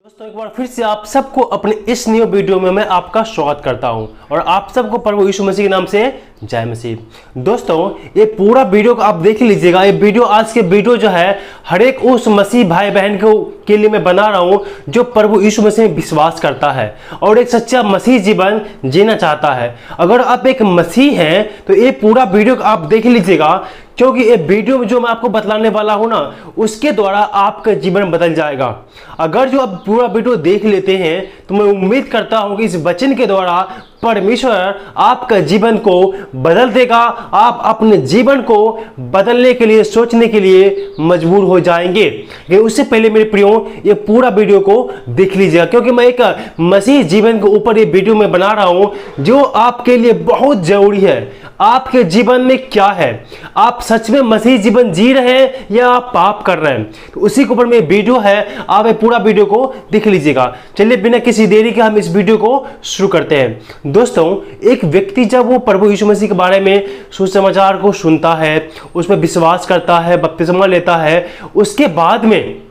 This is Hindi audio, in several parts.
दोस्तों एक बार फिर से आप सबको अपने इस न्यू वीडियो में मैं आपका स्वागत करता हूं और आप सबको प्रभु यीशु मसीह के नाम से जय मसीह। दोस्तों ये पूरा वीडियो को आप देख लीजिएगा। ये वीडियो आज के वीडियो जो है हर एक उस मसीह भाई बहन को के लिए मैं बना रहा हूं जो प्रभु यीशु मसीह में विश्वास करता है और एक सच्चा मसीह जीवन जीना चाहता है। अगर आप एक मसीह हैं तो ये पूरा वीडियो को आप देख लीजिएगा, क्योंकि ये वीडियो जो मैं आपको बतलाने वाला हूं ना उसके द्वारा आपका जीवन बदल जाएगा। अगर जो आप पूरा वीडियो देख लेते हैं तो मैं उम्मीद करता हूं कि इस वचन के द्वारा परमेश्वर आपका जीवन को बदल देगा। आप अपने जीवन को बदलने के लिए सोचने के लिए मजबूर हो जाएंगे। लेकिन उससे पहले मेरे प्रियो ये पूरा वीडियो को देख लीजिएगा, क्योंकि मैं एक मसीह जीवन के ऊपर ये वीडियो में बना रहा हूं जो आपके लिए बहुत जरूरी है। आपके जीवन में क्या है, आप सच में मसीह जीवन जी रहे हैं या आप पाप कर रहे हैं, तो उसी के ऊपर में वीडियो है। आप ये पूरा वीडियो को देख लीजिएगा। चलिए बिना किसी देरी के हम इस वीडियो को शुरू करते हैं। दोस्तों एक व्यक्ति जब वो प्रभु यीशु मसीह के बारे में सुसमाचार को सुनता है, उस पर विश्वास करता है, बपतिस्मा लेता है, उसके बाद में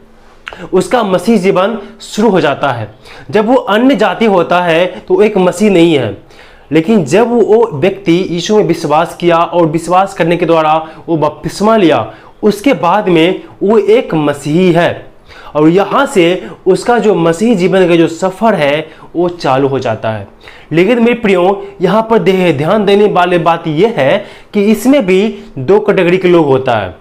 उसका मसीह जीवन शुरू हो जाता है। जब वो अन्य जाति होता है तो एक मसीह नहीं है, लेकिन जब वो व्यक्ति यीशु में विश्वास किया और विश्वास करने के द्वारा वो बपतिस्मा लिया, उसके बाद में वो एक मसीही है और यहाँ से उसका जो मसीह जीवन का जो सफ़र है वो चालू हो जाता है। लेकिन मेरे प्रियो यहाँ पर ध्यान देने वाली बात यह है कि इसमें भी दो कैटेगरी के लोग होता है।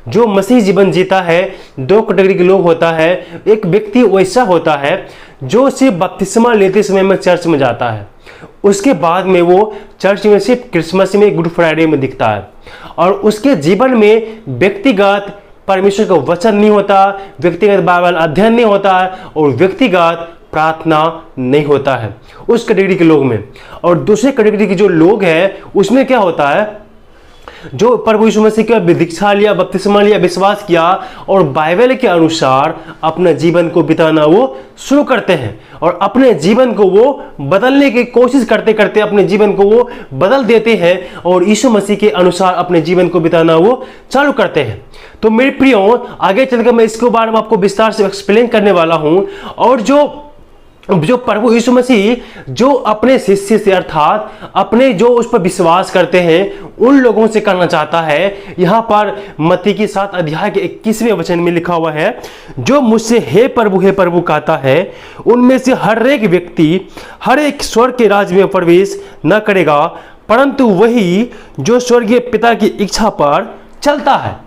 जो मसीह जीवन जीता है दो कैटेगरी के लोग होता है। एक व्यक्ति वैसा होता है जो सिर्फ बपतिस्मा लेते समय में चर्च में जाता है, उसके बाद में वो चर्च में सिर्फ क्रिसमस में, गुड फ्राइडे में दिखता है और उसके जीवन में व्यक्तिगत परमेश्वर का वचन नहीं होता, व्यक्तिगत बाइबल अध्ययन नहीं होता है और व्यक्तिगत प्रार्थना नहीं होता है उस कैटेगरी के लोग में। और दूसरे कैटेगरी के जो लोग हैं उसमें क्या होता है, जो प्रभु यीशु मसीह का दीक्षा लिया, बपतिस्मा लिया, विश्वास किया और बाइबल के अनुसार अपना जीवन को बिताना वो शुरू करते हैं और अपने जीवन को वो बदलने की कोशिश करते करते अपने जीवन को वो बदल देते हैं और यीशु मसीह के अनुसार अपने जीवन को बिताना वो चालू करते हैं। तो मेरे प्रियो आगे चलकर मैं इसके बारे में आपको विस्तार से एक्सप्लेन करने वाला हूं और जो प्रभु यीशु मसीह जो अपने शिष्य से अर्थात अपने जो उस पर विश्वास करते हैं उन लोगों से करना चाहता है। यहाँ पर मत्ती की 7 अध्याय के 21वें वचन में लिखा हुआ है, जो मुझसे हे प्रभु कहता है उनमें से हर एक व्यक्ति हर एक स्वर्ग के राज्य में प्रवेश न करेगा, परंतु वही जो स्वर्गीय पिता की इच्छा पर चलता है।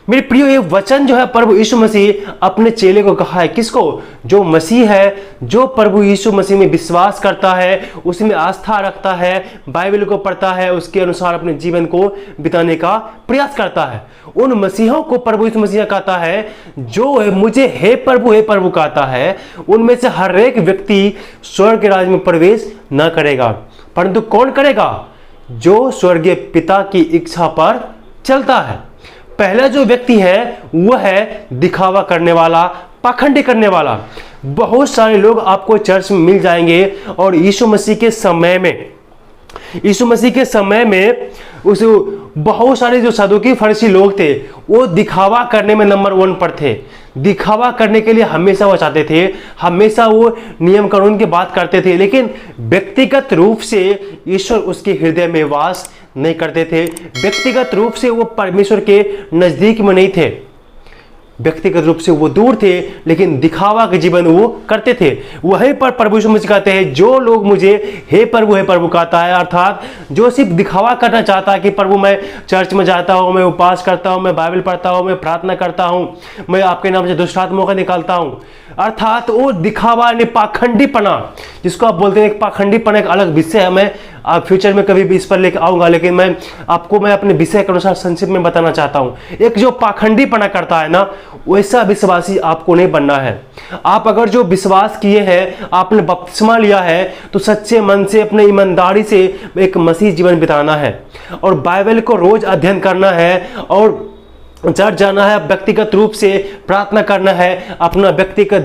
मेरे प्रियो ये वचन जो है प्रभु यीशु मसीह अपने चेले को कहा है। किसको? जो मसीह है, जो प्रभु यीशु मसीह में विश्वास करता है, उसमें आस्था रखता है, बाइबल को पढ़ता है, उसके अनुसार अपने जीवन को बिताने का प्रयास करता है। उन मसीहों को प्रभु यीशु मसीह कहता है जो मुझे हे प्रभु कहता है उनमें से हर एक व्यक्ति स्वर्ग के राज्य में प्रवेश न करेगा, परंतु कौन करेगा? जो स्वर्गीय पिता की इच्छा पर चलता है। पहला जो व्यक्ति है वह है दिखावा करने वाला, पाखंडी करने वाला। बहुत सारे लोग आपको चर्च में मिल जाएंगे और यीशु मसीह के समय में उस बहुत सारे जो सदूकी फरीसी लोग थे वो दिखावा करने में नंबर 1 पर थे। दिखावा करने के लिए हमेशा वो चाहते थे, हमेशा वो नियम कानून की बात करते थे, लेकिन व्यक्तिगत रूप से ईश्वर उसके हृदय में वास नहीं करते थे। व्यक्तिगत रूप से वो परमेश्वर के नजदीक में नहीं थे, व्यक्तिगत रूप से वो दूर थे, लेकिन दिखावा के जीवन वो करते थे। वहीं पर प्रभु यीशु मसीह कहते हैं जो लोग मुझे हे प्रभु कहता है, अर्थात जो सिर्फ दिखावा करना चाहता है कि प्रभु मैं चर्च में जाता हूँ, मैं उपवास करता हूँ, मैं बाइबल पढ़ता हूँ, मैं प्रार्थना करता हूँ, मैं आपके नाम से दुष्टात्माओं को निकालता हूँ, अर्थात वो दिखावा ने पाखंडीपना, जिसको आप बोलते हैं पाखंडीपना एक अलग विषय है। मैं आप फ्यूचर में कभी भी इस पर लेकर आऊंगा, लेकिन मैं आपको अपने विषय के अनुसार संक्षिप्त में बताना चाहता हूं। एक जो पाखंडीपना करता है ना वैसा विश्वासी आपको नहीं बनना है। आप अगर जो विश्वास किए हैं, आपने बपतिस्मा लिया है, तो सच्चे मन से अपने ईमानदारी से एक मसीह जीवन बिताना है और बाइबल को रोज अध्ययन करना है और चर्च जाना है, व्यक्तिगत रूप से प्रार्थना करना है, अपना व्यक्तिगत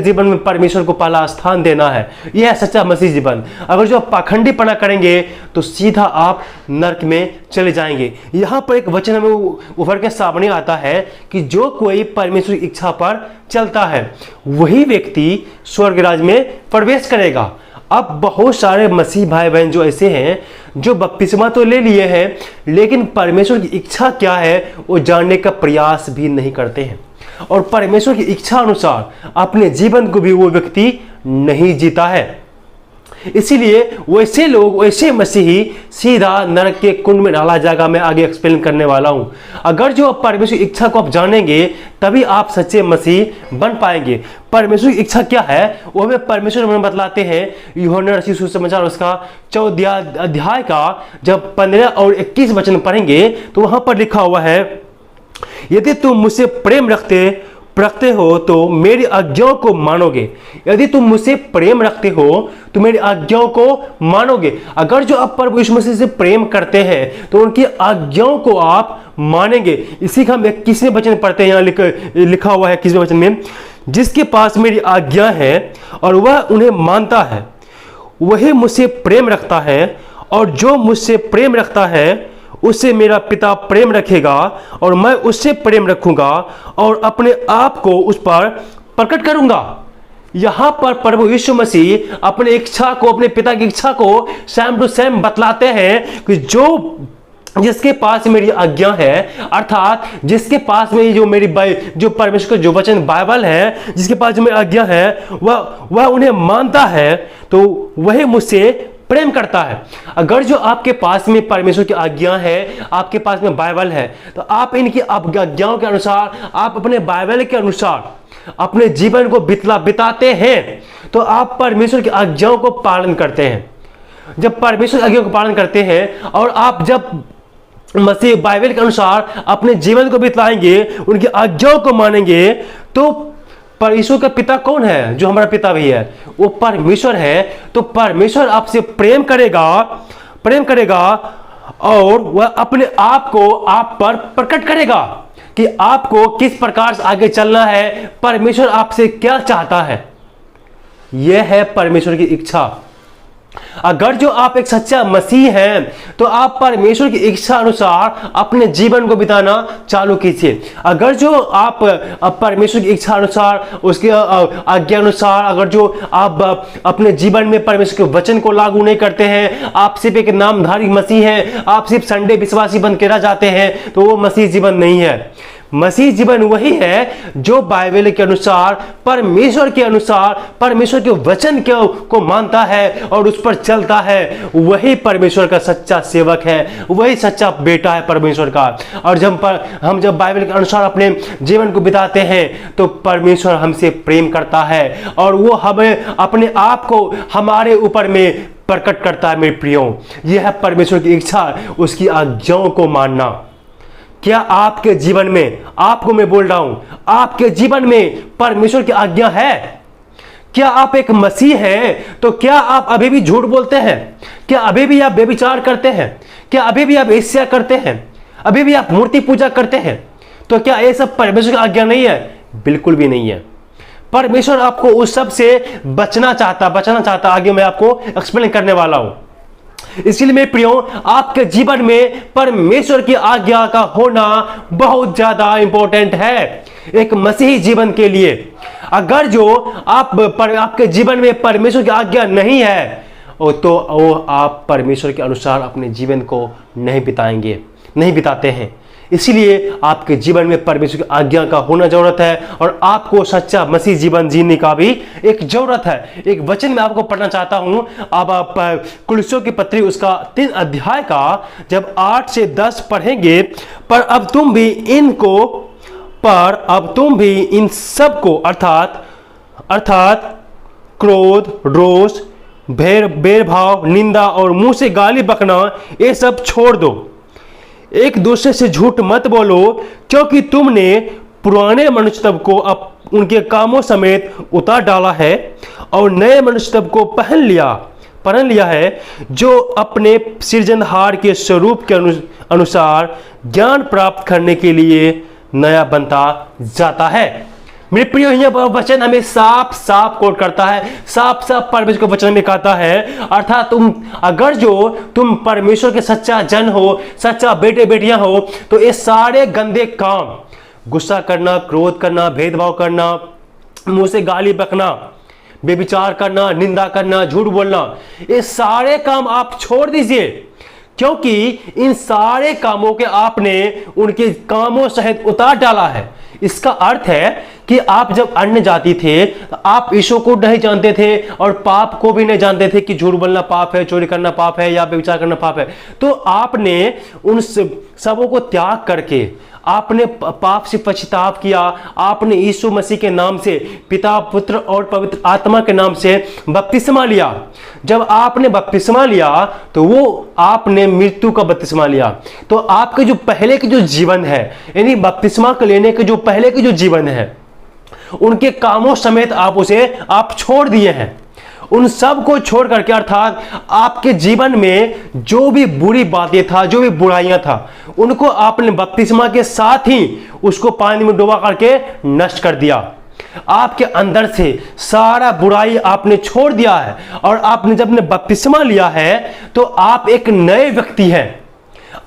जीवन में परमेश्वर को पहला स्थान देना है। यह है सच्चा मसीह जीवन। अगर जो आप पाखंडीपना करेंगे तो सीधा आप नरक में चले जाएंगे। यहाँ पर एक वचन हमें उभर के सामने आता है कि जो कोई परमेश्वर की इच्छा पर चलता है वही व्यक्ति स्वर्ग राज्य में प्रवेश करेगा। अब बहुत सारे मसीह भाई बहन जो ऐसे हैं जो बपतिस्मा तो ले लिए हैं लेकिन परमेश्वर की इच्छा क्या है वो जानने का प्रयास भी नहीं करते हैं और परमेश्वर की इच्छा अनुसार अपने जीवन को भी वो व्यक्ति नहीं जीता है। इसीलिए वैसे लोग, वैसे मसीही सीधा नरक के कुंड में डाला जाएगा। मैं आगे एक्सप्लेन करने वाला हूं। अगर जो आप परमेश्वर की इच्छा को आप जानेंगे तभी आप सच्चे मसीह बन पाएंगे। परमेश्वर की इच्छा क्या है वो हमें परमेश्वर में बतलाते हैं। यूहन्ना रचित सुसमाचार उसका 14 अध्याय का जब 15 और 21 वचन पढ़ेंगे तो वहां पर लिखा हुआ है, यदि तुम मुझसे प्रेम रखते हो तो मेरी आज्ञाओं को मानोगे। यदि तुम मुझसे प्रेम रखते हो तो मेरी आज्ञाओं को मानोगे। अगर जो आप प्रभु यीशु मसीह से प्रेम करते हैं तो उनकी आज्ञाओं को आप मानेंगे। इसी का हम 21वें वचन पढ़ते हैं, यहाँ लिखा हुआ है 21वें वचन में, जिसके पास मेरी आज्ञा है और वह उन्हें मानता है वही मुझसे प्रेम रखता है और जो मुझसे प्रेम रखता है उससे मेरा पिता प्रेम रखेगा और मैं उससे प्रेम रखूंगा और अपने आप को उस पर प्रकट करूंगा। यहां पर प्रभु यीशु मसीह अपने इच्छा को, अपने पिता की इच्छा को सेम टू सेम बतलाते हैं कि जिसके पास मेरी आज्ञा है, अर्थात जिसके पास में जो परमेश्वर का जो वचन बाइबल है, जिसके पास जो मेरी आज्ञा है वह उन्हें मानता है तो वही मुझसे प्रेम करता है। अगर जो आपके पास में परमेश्वर की आज्ञा है, आपके पास में बाइबल है, तो आप इनकी आज्ञाओं के अनुसार, आप अपने बाइबल के अनुसार अपने जीवन को बिताते हैं तो आप परमेश्वर की आज्ञाओं को पालन करते हैं। जब परमेश्वर की आज्ञाओं को पालन करते हैं और आप जब मसीह बाइबल के अनुसार अपने जीवन को बिताएंगे, उनकी आज्ञाओं को मानेंगे, तो परमेश्वर का पिता कौन है? जो हमारा पिता भी है वो परमेश्वर है। तो परमेश्वर आपसे प्रेम करेगा और वह अपने आप को आप पर प्रकट करेगा कि आपको किस प्रकार से आगे चलना है, परमेश्वर आपसे क्या चाहता है। यह है परमेश्वर की इच्छा। अगर जो आप एक सच्चा मसीह हैं तो आप परमेश्वर की इच्छा अनुसार अपने जीवन को बिताना चालू कीजिए। अगर जो आप परमेश्वर की इच्छा अनुसार, उसके आज्ञा अनुसार अगर जो आप अपने जीवन में परमेश्वर के वचन को लागू नहीं करते हैं, आप सिर्फ एक नामधारी मसीह हैं, आप सिर्फ संडे विश्वासी बन के रह जाते हैं, तो वो मसीह जीवन नहीं है। मसीह जीवन वही है जो बाइबल के अनुसार, परमेश्वर के अनुसार, परमेश्वर के वचन को मानता है और उस पर चलता है। वही परमेश्वर का सच्चा सेवक है, वही सच्चा बेटा है परमेश्वर का। और हम जब बाइबल के अनुसार अपने जीवन को बिताते हैं तो परमेश्वर हमसे प्रेम करता है और वो हमें अपने आप को हमारे ऊपर में प्रकट करता है। मेरे प्रियो, यह है परमेश्वर की इच्छा, उसकी आज्ञाओं को मानना। क्या आपके जीवन में, आपको मैं बोल रहा हूं, आपके जीवन में परमेश्वर की आज्ञा है? क्या आप एक मसीह हैं तो क्या आप अभी भी झूठ बोलते हैं? क्या अभी भी आप व्यभिचार करते हैं? क्या अभी भी आप ईर्ष्या करते हैं? अभी भी आप मूर्ति पूजा करते हैं? तो क्या ये सब परमेश्वर की आज्ञा नहीं है? बिल्कुल भी नहीं है। परमेश्वर आपको उस सब से बचाना चाहता। आगे मैं आपको एक्सप्लेन करने वाला हूं। इसलिए मेरे प्रियो, आपके जीवन में परमेश्वर की आज्ञा का होना बहुत ज्यादा इंपॉर्टेंट है एक मसीही जीवन के लिए। अगर जो आपके जीवन में परमेश्वर की आज्ञा नहीं है तो वो आप परमेश्वर के अनुसार अपने जीवन को नहीं बिताते हैं। इसीलिए आपके जीवन में परमेश्वर की आज्ञा का होना जरूरत है और आपको सच्चा मसीह जीवन जीने का भी एक जरूरत है। एक वचन में आपको पढ़ना चाहता हूं। अब आप कुलुस्सियों की पत्री उसका 3 अध्याय का जब 8 से 10 पढ़ेंगे, पर अब तुम भी इन सब को अर्थात क्रोध, रोष, भेदभाव, निंदा और मुंह से गाली बकना, ये सब छोड़ दो। एक दूसरे से झूठ मत बोलो, क्योंकि तुमने पुराने मनुष्य तब को उनके कामों समेत उतार डाला है और नए मनुष्य तब को पहन लिया है, जो अपने सृजनहार के स्वरूप के अनुसार ज्ञान प्राप्त करने के लिए नया बनता जाता है। मेरे प्रियो, यह वचन हमें साफ कोट करता है, साफ परमेश्वर के वचन में कहता है। अर्थात अगर जो तुम परमेश्वर के सच्चा जन हो, सच्चा बेटे बेटियां हो, तो ये सारे गंदे काम, गुस्सा करना, क्रोध करना, भेदभाव करना, मुंह से गाली बकना, बेविचार करना, निंदा करना, झूठ बोलना, ये सारे काम आप छोड़ दीजिए, क्योंकि इन सारे कामों के आपने उनके कामों सहित उतार डाला है। इसका अर्थ है कि आप जब अन्य जाति थे तो आप यीशु को नहीं जानते थे और पाप को भी नहीं जानते थे कि झूठ बोलना पाप है, चोरी करना पाप है या व्यभिचार करना पाप है। तो आपने उन सबों को त्याग करके आपने पाप से पछताव किया। आपने यीशु मसीह के नाम से, पिता, पुत्र और पवित्र आत्मा के नाम से बपतिस्मा लिया। जब आपने बपतिस्मा लिया तो वो आपने मृत्यु का बपतिस्मा लिया। तो आपके जो पहले के जो जीवन है, यानी बपतिस्मा को लेने के जो पहले के जो जीवन है, उनके कामों समेत आप छोड़ दिए हैं। उन सब को छोड़ करके, अर्थात आपके जीवन में जो भी बुरी बातें था, जो भी बुराइयां था, उनको आपने बपतिस्मा के साथ ही उसको पानी में डुबा करके नष्ट कर दिया। आपके अंदर से सारा बुराई आपने छोड़ दिया है। और आपने जब बपतिस्मा लिया है तो आप एक नए व्यक्ति हैं।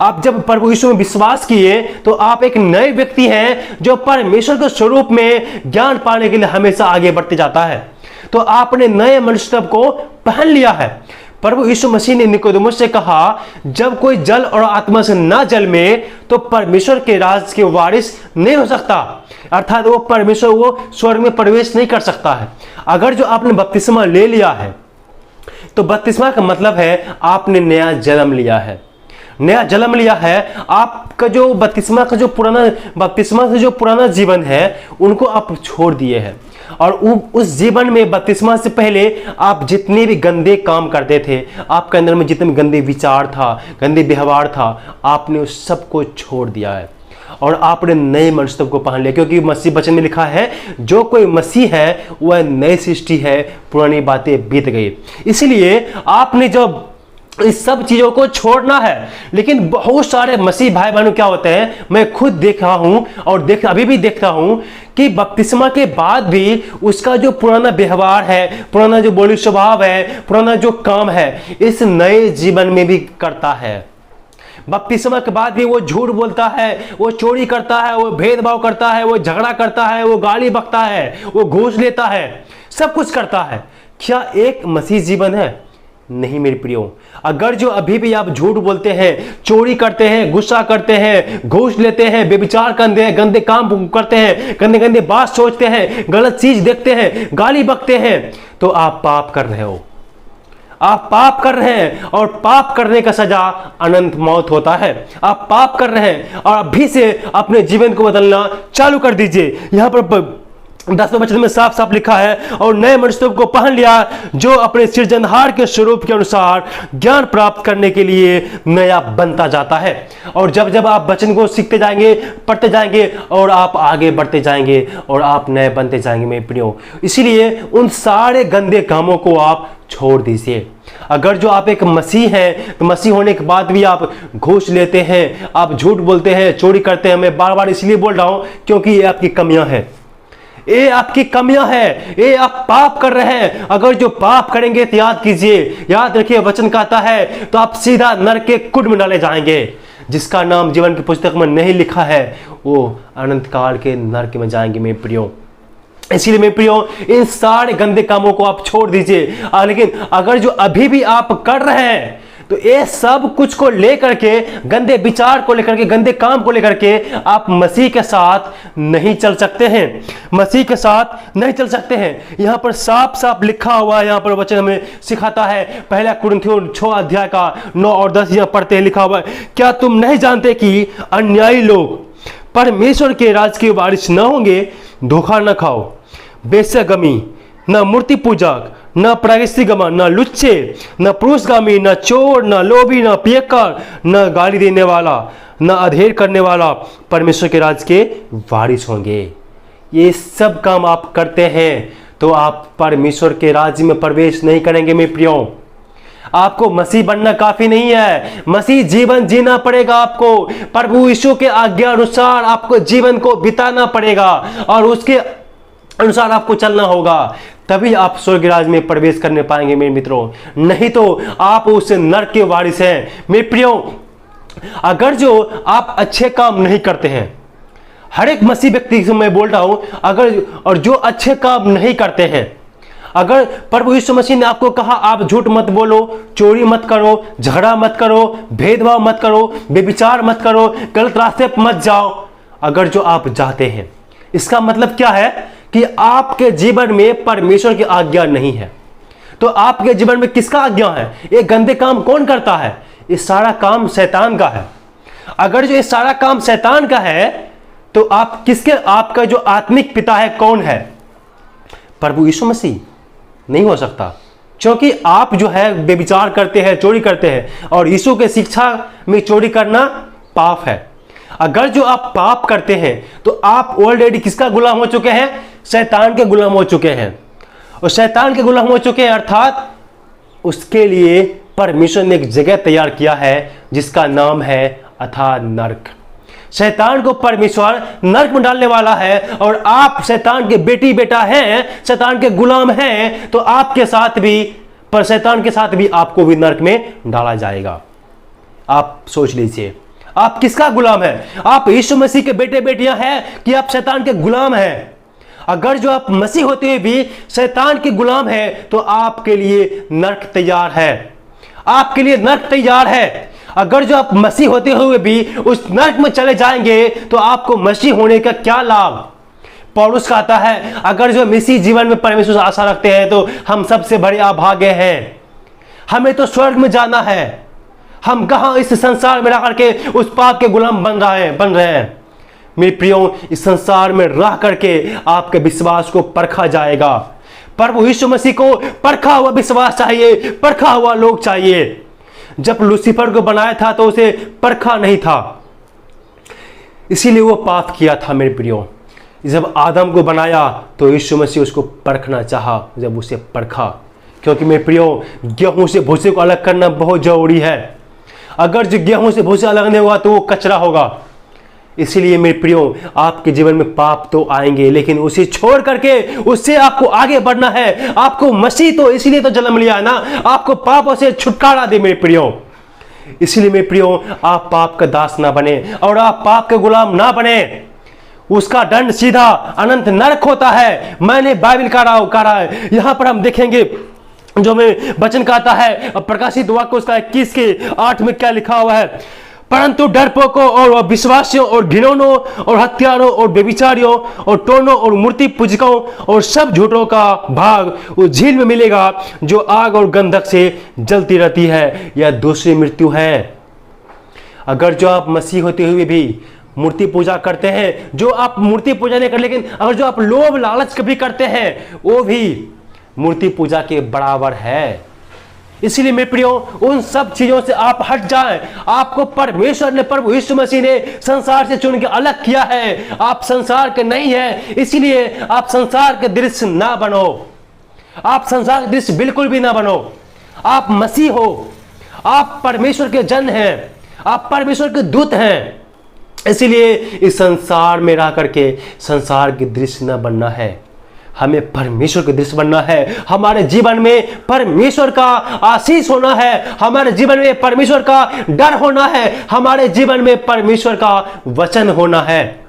आप जब प्रभु यीशु में विश्वास किए तो आप एक नए व्यक्ति हैं जो परमेश्वर के स्वरूप में ज्ञान पाने के लिए हमेशा आगे बढ़ते जाता है। तो आपने नए मनुष्य को पहन लिया है। प्रभु यीशु मसीह ने निकोदेमुस से कहा, जब कोई जल और आत्मा से ना जन्मे तो परमेश्वर के राज के वारिस नहीं हो सकता। अर्थात वो परमेश्वर, वो स्वर्ग में प्रवेश नहीं कर सकता है। अगर जो आपने बपतिस्मा ले लिया है तो बपतिस्मा का मतलब है आपने नया जन्म लिया है। नया जन्म लिया है। आपका जो बपतिस्मा से जो पुराना जीवन है उनको आप छोड़ दिए हैं। और उस जीवन में बपतिस्मा से पहले आप जितने भी गंदे काम करते थे, आपके अंदर में जितने भी गंदे विचार था, गंदे व्यवहार था, आपने उस सब को छोड़ दिया है और आपने नए मनुष्य को पहन लिया। क्योंकि मसीह वचन में लिखा है, जो कोई मसीह है वह नई सृष्टि है, पुरानी बातें बीत गई। इसलिए आपने जब इस सब चीजों को छोड़ना है। लेकिन बहुत सारे मसीह भाई बहनों क्या होते हैं, मैं खुद देख रहा हूं और अभी भी देखता हूं कि बपतिस्मा के बाद भी उसका जो पुराना व्यवहार है, पुराना जो बोली स्वभाव है, पुराना जो काम है, इस नए जीवन में भी करता है। बपतिस्मा के बाद भी वो झूठ बोलता है, वो चोरी करता है, वो भेदभाव करता है, वो झगड़ा करता है, वो गाली बकता है, वो घूस लेता है, सब कुछ करता है। क्या एक मसीह जीवन है? नहीं मेरे प्रियो। अगर जो अभी भी आप झूठ बोलते हैं, चोरी करते हैं, गुस्सा करते हैं, घूस लेते हैं, व्यभिचार करते हैं, गंदे काम करते हैं, गंदे गंदे बात सोचते हैं, गलत चीज देखते हैं, गाली बकते हैं, तो आप पाप कर रहे हो। आप पाप कर रहे हैं और पाप करने का सजा अनंत मौत होता है। आप पाप कर रहे हैं और अभी से अपने जीवन को बदलना चालू कर दीजिए। यहां पर 10वें वचन में साफ साफ लिखा है, और नए मनुष्य को पहन लिया जो अपने सृजनहार के स्वरूप के अनुसार ज्ञान प्राप्त करने के लिए नया बनता जाता है। और जब जब आप वचन को सीखते जाएंगे, पढ़ते जाएंगे और आप आगे बढ़ते जाएंगे और आप नए बनते जाएंगे मेरे प्रियो। इसीलिए उन सारे गंदे कामों को आप छोड़ दीजिए। अगर जो आप एक मसीह हैं तो मसीह होने के बाद भी आप घूस लेते हैं, आप झूठ बोलते हैं, चोरी करते हैं। मैं बार बार इसलिए बोल रहा हूं क्योंकि ये आपकी कमियां हैं, ये आपकी कमियां है, ये आप पाप कर रहे हैं। अगर जो पाप करेंगे तो याद कीजिए, याद रखिए, वचन कहता है तो आप सीधा नरक के कुंड में डाले जाएंगे। जिसका नाम जीवन की पुस्तक में नहीं लिखा है वो अनंत काल के नरक में जाएंगे मेरे प्रियो। इसीलिए मेरे प्रियो, इन सारे गंदे कामों को आप छोड़ दीजिए। लेकिन अगर जो अभी भी आप कर रहे हैं तो ये सब कुछ को लेकर के, गंदे विचार को लेकर के, गंदे काम को लेकर के आप मसीह के साथ नहीं चल सकते हैं। मसीह के साथ नहीं चल सकते हैं। यहां पर साफ साफ लिखा हुआ है, यहां पर वचन हमें सिखाता है। पहला कुरिन्थियों 6 अध्याय का 9 और 10 यहां पढ़ते हैं, लिखा हुआ है, क्या तुम नहीं जानते कि अन्यायी लोग परमेश्वर के राज के वारिस न होंगे? धोखा न खाओ, बेशगमी, न मूर्ति पूजक, न प्रायश्चितगमा, न लुच्चे, न पुरुषगामी, न चोर, न लोभी, न पियक्कर, न गाली देने वाला, न अधेर करने वाला परमेश्वर के राज के वारिस होंगे। ये सब काम आप करते हैं तो आप परमेश्वर के राज्य में प्रवेश नहीं करेंगे मेरे प्रियो। आपको मसीह बनना काफी नहीं है, मसीह जीवन जीना पड़ेगा। आपको प्रभु यीशु के आज्ञा अनुसार आपको जीवन को बिताना पड़ेगा और उसके अनुसार आपको चलना होगा, तभी आप स्वर्ग राज में प्रवेश करने पाएंगे मेरे मित्रों। नहीं तो आप उस नरक के वारिस हैं मेरे प्रियो। अगर जो आप अच्छे काम नहीं करते हैं, हर एक मसीह व्यक्ति से मैं बोल रहा हूं, अगर और जो अच्छे काम नहीं करते हैं, अगर प्रभु यीशु मसीह ने आपको कहा आप झूठ मत बोलो, चोरी मत करो, झगड़ा मत करो, भेदभाव मत करो, व्यभिचार मत करो, गलत रास्ते पर मत जाओ, अगर जो आप चाहते हैं, इसका मतलब क्या है कि आपके जीवन में परमेश्वर की आज्ञा नहीं है। तो आपके जीवन में किसका आज्ञा है? ये गंदे काम कौन करता है? ये सारा काम शैतान का है। अगर जो ये सारा काम शैतान का है तो आप किसके, आपका जो आत्मिक पिता है कौन है? प्रभु यीशु मसीह नहीं हो सकता, क्योंकि आप जो है व्यभिचार करते हैं, चोरी करते हैं, और यीशु के शिक्षा में चोरी करना पाप है। अगर जो आप पाप करते हैं तो आप ऑलरेडी किसका गुलाम हो चुके हैं? शैतान के गुलाम हो चुके हैं। और शैतान के गुलाम हो चुके हैं अर्थात उसके लिए परमेश्वर ने एक जगह तैयार किया है जिसका नाम है अथाह नरक। शैतान को परमेश्वर नरक में डालने वाला है, और आप शैतान के बेटी बेटा हैं, शैतान के गुलाम हैं, तो आपके साथ भी, पर शैतान के साथ भी आपको भी नरक में डाला जाएगा। आप सोच लीजिए, आप किसका गुलाम है? आप यीशु मसीह के बेटे बेटियां हैं कि आप शैतान के गुलाम हैं? अगर जो आप मसीह होते हुए भी शैतान के गुलाम है तो आपके लिए नरक तैयार है, आपके लिए नरक तैयार है। अगर जो आप मसीह होते हुए भी उस नरक में चले जाएंगे तो आपको मसीह होने का क्या लाभ? पौलुस कहता है अगर जो मसीह जीवन में परमेश्वर से आशा रखते हैं तो हम सबसे बड़े अभागे हैं। हमें तो स्वर्ग में जाना है, हम कहां इस संसार में रह करके उस पाप के गुलाम बन रहे हैं। मेरे प्रियो, इस संसार में रह करके आपके विश्वास को परखा जाएगा। प्रभु यीशु मसीह को परखा हुआ विश्वास चाहिए, परखा हुआ लोग चाहिए। जब लूसीफर को बनाया था तो उसे परखा नहीं था, इसीलिए वो पाप किया था। मेरे प्रियो, जब आदम को बनाया तो यीशु मसीह उसको परखना चाहा, जब उसे परखा, क्योंकि मेरे प्रियो गेहूं से भूसे को अलग करना बहुत जरूरी है। अगर जो गेहूं से भूसे अलग नहीं हुआ तो वो कचरा होगा। इसीलिए मेरे प्रियो, आपके जीवन में पाप तो आएंगे, लेकिन उसे छोड़ करके उससे आपको आगे बढ़ना है। आपको मसीह तो इसीलिए तो जन्म लिया है ना, आपको पापों से छुटकारा दे मेरे प्रियो। इसीलिए मेरे प्रियो, आप पाप का दास ना बने और आप पाप के गुलाम ना बने। उसका दंड सीधा अनंत नरक होता है। मैंने बाइबल कहा है, यहां पर हम देखेंगे जो में वचन कहता है, प्रकाशित वाक्य उसका 21 के 8 में क्या लिखा हुआ है? परंतु डरपोकों और विश्वासियों और घिनौनों और हत्यारों और व्यभिचारियों और टोनों और मूर्ति पूजकों और सब झूठों का भाग उस झील में मिलेगा जो आग और गंधक से जलती रहती है। यह दूसरी मृत्यु है। अगर जो आप मसीह होते हुए भी मूर्ति पूजा करते हैं, जो आप मूर्ति पूजा नहीं कर, लेकिन अगर जो आप लोभ लालच कभी करते हैं, वो भी मूर्ति पूजा के बराबर है। इसलिए मेरे प्रियो, उन सब चीजों से आप हट जाएं। आपको परमेश्वर ने, प्रभु यीशु मसीह ने संसार से चुन के अलग किया है। आप संसार के नहीं है, इसीलिए आप संसार के दृश्य ना बनो। आप संसार के दृश्य बिल्कुल भी ना बनो। आप मसीह हो, आप परमेश्वर के जन हैं, आप परमेश्वर के दूत हैं। इसीलिए इस संसार में रह करके संसार के दृश्य न बनना है, हमें परमेश्वर के दृश्य बनना है। हमारे जीवन में परमेश्वर का आशीष होना है, हमारे जीवन में परमेश्वर का डर होना है, हमारे जीवन में परमेश्वर का वचन होना है।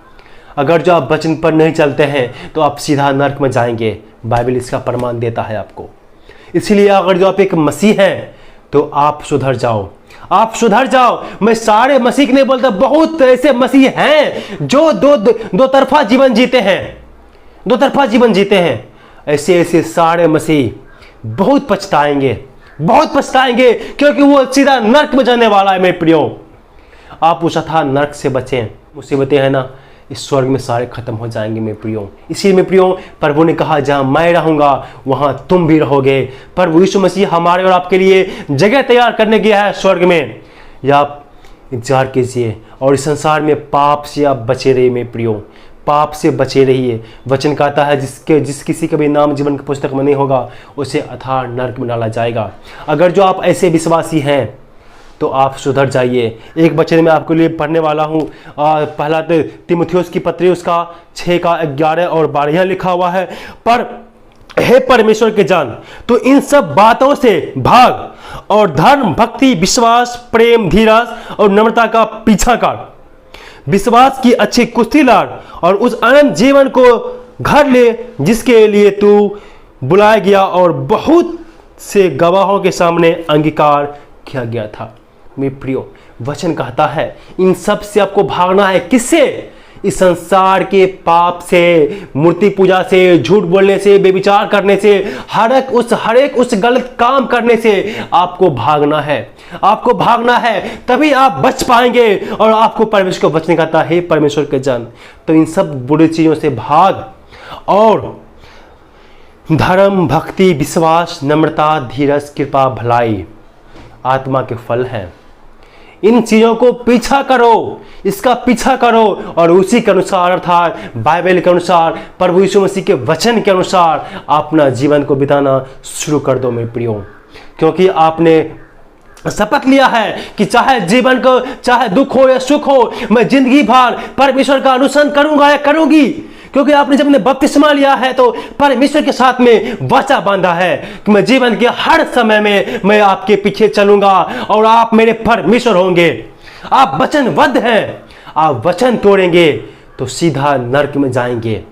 अगर जो आप वचन पर नहीं चलते हैं तो आप सीधा नरक में जाएंगे। बाइबल इसका प्रमाण देता है आपको। इसलिए अगर जो आप एक मसीह हैं तो आप सुधर जाओ, आप सुधर जाओ। मैं सारे मसीह नहीं बोलता, बहुत ऐसे मसीह हैं जो दो तरफा जीवन जीते हैं, दो तरफा जीवन जीते हैं। ऐसे ऐसे सारे मसीह बहुत पछताएंगे, बहुत पछताएंगे, क्योंकि वो सीधा नरक में जाने वाला है। मेरे प्रियो, आप उस अथाह नरक से बचें। मुसीबतें हैं ना, इस स्वर्ग में सारे खत्म हो जाएंगे मेरे प्रियो। इसी में प्रियो, प्रभु ने कहा जहां मैं रहूंगा वहां तुम भी रहोगे। प्रभु यीशु मसीह हमारे और आपके लिए जगह तैयार करने गया है स्वर्ग में। या आप इंतजार कीजिए और इस संसार में पाप से आप बचे रहिए मेरे प्रियो, पाप से बचे रहिए। वचन कहता है जिस किसी का भी नाम जीवन की पुस्तक में नहीं होगा उसे अथाह नरक में डाला जाएगा। अगर जो आप ऐसे विश्वासी हैं तो आप सुधर जाइए। एक वचन में आपके लिए पढ़ने वाला हूँ, पहला तीमुथियुस की पत्री उसका 6 का 11 और 12 लिखा हुआ है, पर हे परमेश्वर के जान, तो इन सब बातों से भाग और धर्म, भक्ति, विश्वास, प्रेम, धीरज और नम्रता का पीछा कर। विश्वास की अच्छी कुश्ती लड़ और उस अनंत जीवन को घर ले जिसके लिए तू बुलाया गया और बहुत से गवाहों के सामने अंगीकार किया गया था। मेरे प्रियो, वचन कहता है इन सब से आपको भागना है। किससे? इस संसार के पाप से, मूर्ति पूजा से, झूठ बोलने से, बेविचार करने से, हर एक उस गलत काम करने से आपको भागना है। आपको भागना है, तभी आप बच पाएंगे और आपको परमेश्वर को बचने का था। हे परमेश्वर के जन, तो इन सब बुरी चीजों से भाग और धर्म, भक्ति, विश्वास, नम्रता, धीरज, कृपा, भलाई आत्मा के फल हैं। इन चीजों को पीछा करो, इसका पीछा करो और उसी के अनुसार अर्थात बाइबल के अनुसार, प्रभु यीशु मसीह के वचन के अनुसार अपना जीवन को बिताना शुरू कर दो मेरे प्रियो। क्योंकि आपने शपथ लिया है कि चाहे जीवन को, चाहे दुख हो या सुख हो, मैं जिंदगी भर परमेश्वर का अनुसरण करूंगा या करूंगी। क्योंकि आपने जब बपतिस्मा लिया है तो परमेश्वर के साथ में वाचा बांधा है कि मैं जीवन के हर समय में मैं आपके पीछे चलूंगा और आप मेरे परमेश्वर होंगे। आप वचनबद्ध हैं, आप वचन तोड़ेंगे तो सीधा नरक में जाएंगे,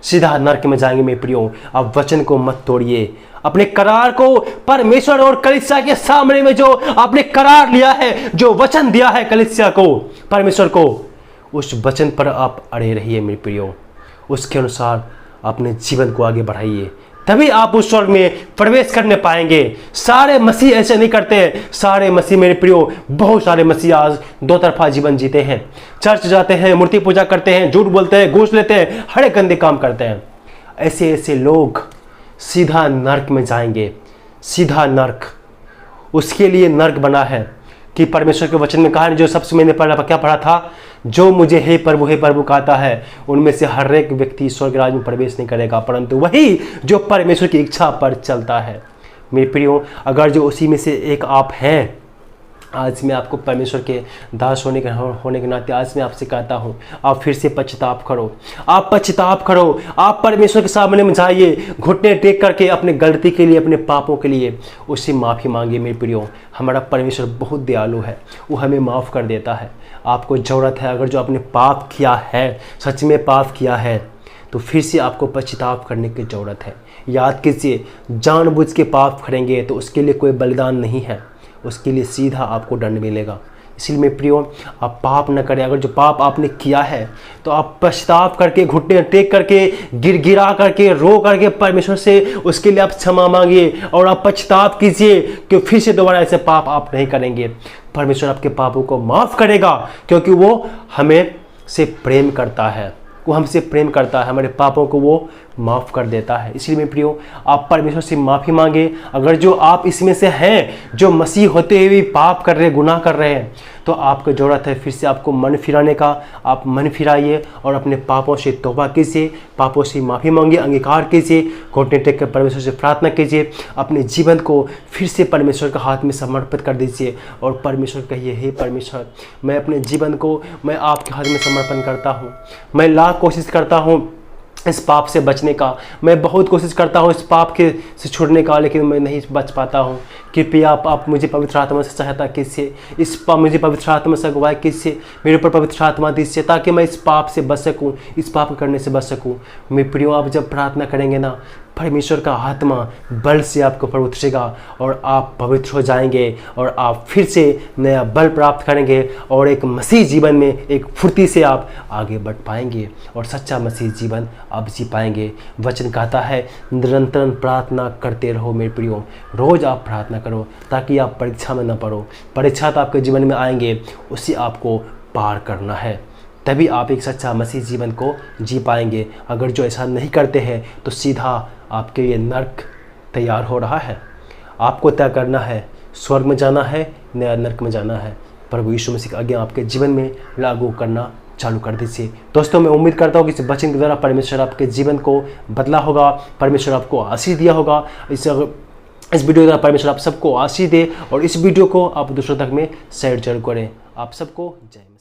सीधा नरक में जाएंगे मेरे प्रियो। आप वचन को मत तोड़िए। अपने करार को परमेश्वर और कलीसिया के सामने में जो आपने करार लिया है, जो वचन दिया है कलीसिया को, परमेश्वर को, उस वचन पर आप अड़े रहिए मेरे प्रियो। उसके अनुसार अपने जीवन को आगे बढ़ाइए, तभी आप उस स्वर्ग में प्रवेश करने पाएंगे। सारे मसीह ऐसे नहीं करते। सारे मसीह मेरे प्रियो, बहुत सारे मसीह आज दो तरफा जीवन जीते हैं, चर्च जाते हैं, मूर्ति पूजा करते हैं, झूठ बोलते हैं, घूस लेते हैं, हर एक गंदे काम करते हैं। ऐसे ऐसे लोग सीधा नरक में जाएंगे, सीधा नरक। उसके लिए नरक बना है कि परमेश्वर के वचन में कहा, जो सबसे मैंने क्या पढ़ा था, जो मुझे हे प्रभु कहता है उनमें से हर एक व्यक्ति स्वर्ग राज्य में प्रवेश नहीं करेगा, परंतु वही जो परमेश्वर की इच्छा पर चलता है। मेरे प्रियो, अगर जो उसी में से एक आप हैं, आज मैं आपको परमेश्वर के दास होने के नाते आज मैं आपसे कहता हूँ, आप फिर से पश्चाताप करो, आप पश्चाताप करो, आप परमेश्वर के सामने में जाइए, घुटने टेक करके अपने गलती के लिए, अपने पापों के लिए उससे माफ़ी मांगिए। मेरे प्रियो, हमारा परमेश्वर बहुत दयालु है, वो हमें माफ़ कर देता है। आपको ज़रूरत है, अगर जो आपने पाप किया है, सच में पाप किया है, तो फिर से आपको पश्चाताप करने की ज़रूरत है। याद कीजिए, जानबूझ के पाप करेंगे तो उसके लिए कोई बलिदान नहीं है, उसके लिए सीधा आपको दंड मिलेगा। इसलिए मेरे प्रियो, आप पाप न करें। अगर जो पाप आपने किया है तो आप पश्चाताप करके, घुटने टेक करके, गिड़गिड़ा करके, रो करके परमेश्वर से उसके लिए आप क्षमा मांगिए और आप पश्चाताप कीजिए कि फिर से दोबारा ऐसे पाप आप नहीं करेंगे। परमेश्वर आपके पापों को माफ़ करेगा, क्योंकि वो हमें से प्रेम करता है, वो हमसे प्रेम करता है, हमारे पापों को वो माफ़ कर देता है। इसलिए मेरे प्रियो, आप परमेश्वर से माफ़ी मांगे। अगर जो आप इसमें से हैं, जो मसीह होते हुए पाप कर रहे, गुनाह कर रहे हैं, तो आपको ज़रूरत है फिर से आपको मन फिराने का। आप मन फिराइए और अपने पापों से तौबा कीजिए, पापों से माफ़ी मांगिए, अंगीकार कीजिए, घुटने टेक कर परमेश्वर से प्रार्थना कीजिए, अपने जीवन को फिर से परमेश्वर के हाथ में समर्पित कर दीजिए और परमेश्वर कहिए, हे परमेश्वर, मैं अपने जीवन को मैं आपके हाथ में समर्पण करता हूँ। मैं लाख कोशिश करता हूँ इस पाप से बचने का, मैं बहुत कोशिश करता हूँ इस पाप के से छुड़ने का, लेकिन मैं नहीं बच पाता हूँ। कृपया आप मुझे पवित्र आत्मा से सहायता कीजिए, मुझे पवित्र आत्मा से अगुवाई कीजिए, मेरे ऊपर पवित्र आत्मा दीजिए, ताकि मैं इस पाप से बच सकूँ, इस पाप करने से बच सकूँ। मेरे प्रियो, आप जब प्रार्थना करेंगे ना, परमेश्वर का आत्मा बल से आपके ऊपर उतरेगा और आप पवित्र हो जाएंगे और आप फिर से नया बल प्राप्त करेंगे और एक मसीह जीवन में एक फुर्ती से आप आगे बढ़ पाएंगे और सच्चा मसीह जीवन आप जी पाएंगे। वचन कहता है, निरंतर प्रार्थना करते रहो मेरे प्रियो। रोज़ आप प्रार्थना करो ताकि आप परीक्षा में न पड़ो। परीक्षा तो आपके जीवन में आएंगे, उसे आपको पार करना है, तभी आप एक सच्चा मसीह जीवन को जी पाएंगे। अगर जो ऐसा नहीं करते हैं तो सीधा आपके लिए नरक तैयार हो रहा है। आपको तय करना है, स्वर्ग में जाना है, नया नरक में जाना है। प्रभु यीशु मसीह की आज्ञा आपके जीवन में लागू करना चालू कर दीजिए। दोस्तों, मैं उम्मीद करता हूँ कि इस वचन के द्वारा परमेश्वर आपके जीवन को बदला होगा, परमेश्वर आपको आशीष दिया होगा। इस वीडियो के द्वारा परमेश्वर आप सबको आशीष दे और इस वीडियो को आप दूसरों तक में शेयर जरूर करें। आप सबको जय।